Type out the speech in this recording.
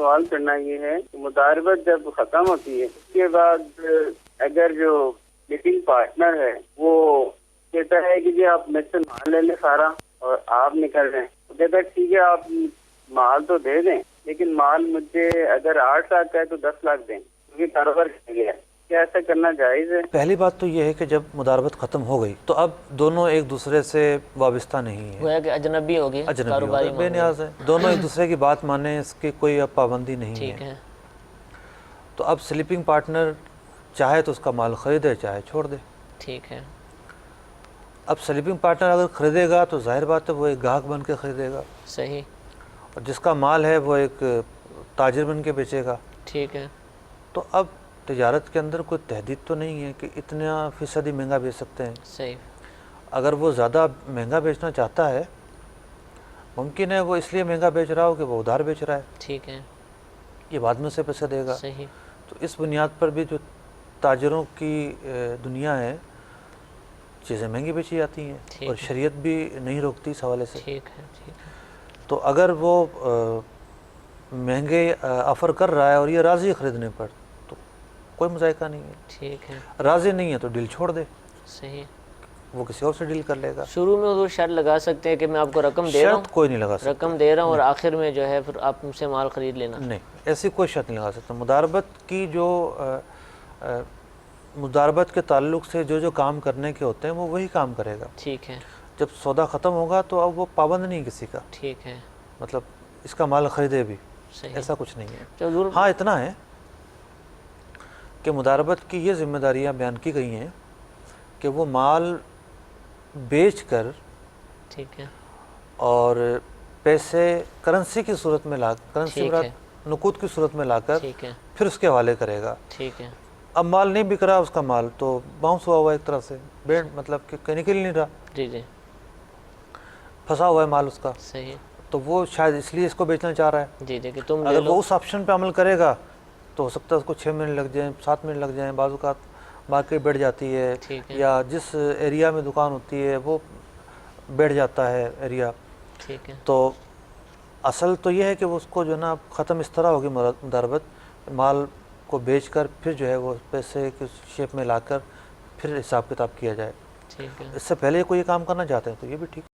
سوال کرنا یہ ہے کہ مداربت جب ختم ہوتی ہے اس کے بعد اگر جو سلیپنگ پارٹنر ہے وہ کہتا ہے کہ جی آپ مجھ سے مال لے لیں سارا اور آپ نکل رہے ہیں، تو کہتا ہے ٹھیک ہے آپ مال تو دے دیں لیکن مال مجھے اگر 8 لاکھ کا ہے تو 10 لاکھ دیں کیونکہ کاروبار کر گیا ہے، کیا ایسا کرنا جائز ہے؟ پہلی بات تو یہ ہے کہ جب مداربت ختم ہو گئی تو اب دونوں ایک دوسرے سے وابستہ نہیں ہیں، گویا کہ اجنبی ہو گئے، اجنبی ہو کاروباری گئے، بے نیاز ہیں، دونوں ایک دوسرے کی بات مانیں، اس کی کوئی اب پابندی نہیں ٹھیک ہے۔ ہے، تو اب سلیپنگ پارٹنر چاہے تو اس کا مال خریدے چاہے چھوڑ دے۔ ٹھیک ہے، اب سلیپنگ پارٹنر اگر خریدے گا تو ظاہر بات ہے وہ ایک گاہک بن کے خریدے گا، صحیح، اور جس کا مال ہے وہ ایک تاجر بن کے بیچے گا۔ ٹھیک ہے، تو اب تجارت کے اندر کوئی تحدید تو نہیں ہے کہ اتنا فیصدی مہنگا بیچ سکتے ہیں۔ صحیح، اگر وہ زیادہ مہنگا بیچنا چاہتا ہے، ممکن ہے وہ اس لیے مہنگا بیچ رہا ہو کہ وہ ادھار بیچ رہا ہے، ٹھیک ہے، یہ بعد میں سے پیسے دے گا۔ صحیح، تو اس بنیاد پر بھی جو تاجروں کی دنیا ہے، چیزیں مہنگی بیچی جاتی ہیں، ٹھیک اور ہے، شریعت بھی نہیں روکتی اس حوالے سے۔ ٹھیک ہے، ٹھیک ہے، تو اگر وہ مہنگے آفر کر رہا ہے اور یہ راضی ہے خریدنے پر تو کوئی مذائقہ نہیں ہے، ٹھیک ہے، راضی نہیں ہے تو ڈیل چھوڑ دے، صحیح۔ وہ کسی اور سے ڈیل کر لے گا۔ شروع میں وہ شرط لگا سکتے ہیں کہ میں آپ کو رقم دے رہا شرط کوئی نہیں لگا ہوں، سکتا، رقم دے رہا ہوں، اور آخر میں جو ہے پھر آپ مجھ سے مال خرید لینا۔ نہیں، ایسی کوئی شرط نہیں لگا سکتا۔ مداربت کی جو مداربت کے تعلق سے جو کام کرنے کے ہوتے ہیں وہ وہی کام کرے گا۔ ٹھیک ہے، جب سودا ختم ہوگا تو اب وہ پابند نہیں کسی کا، ٹھیک ہے، مطلب اس کا مال خریدے بھی، صحیح۔ ایسا کچھ نہیں ہے۔ چلو، ہاں اتنا ہے کہ مداربت کی یہ ذمہ داریاں بیان کی گئی ہیں کہ وہ مال بیچ کر ٹھیک ہے، اور پیسے کرنسی کی صورت میں کرنسی ٹھیک ہے، نقود کی صورت میں لا کر ٹھیک ہے، پھر اس کے حوالے کرے گا۔ ٹھیک ہے، اب مال نہیں بک رہا اس کا مال تو باؤنس ہوا ہوا ایک طرح سے، مطلب کہ کہیں نکل نہیں رہا، جی جی، پھنسا ہوا ہے مال اس کا، صحیح، تو وہ شاید اس لیے اس کو بیچنا چاہ رہا ہے۔ جی جی، کہ تم لے اگر لو۔ وہ اس آپشن پہ عمل کرے گا تو ہو سکتا ہے اس کو 6 منٹ لگ جائیں، 7 منٹ لگ جائیں، بعض اوقات مارکیٹ بیٹھ جاتی ہے، ٹھیک ہے، یا جس ایریا میں دکان ہوتی ہے وہ بیٹھ جاتا ہے ایریا۔ ٹھیک ہے، تو اصل تو یہ ہے کہ وہ اس کو جو ہے نا ختم اس طرح ہوگی مداربت، مال کو بیچ کر پھر جو ہے وہ پیسے کی شیپ میں لا کر پھر حساب کتاب کیا جائے۔ ٹھیک ہے۔ اس سے پہلے کوئی کام کرنا چاہتے ہیں تو یہ بھی ٹھیک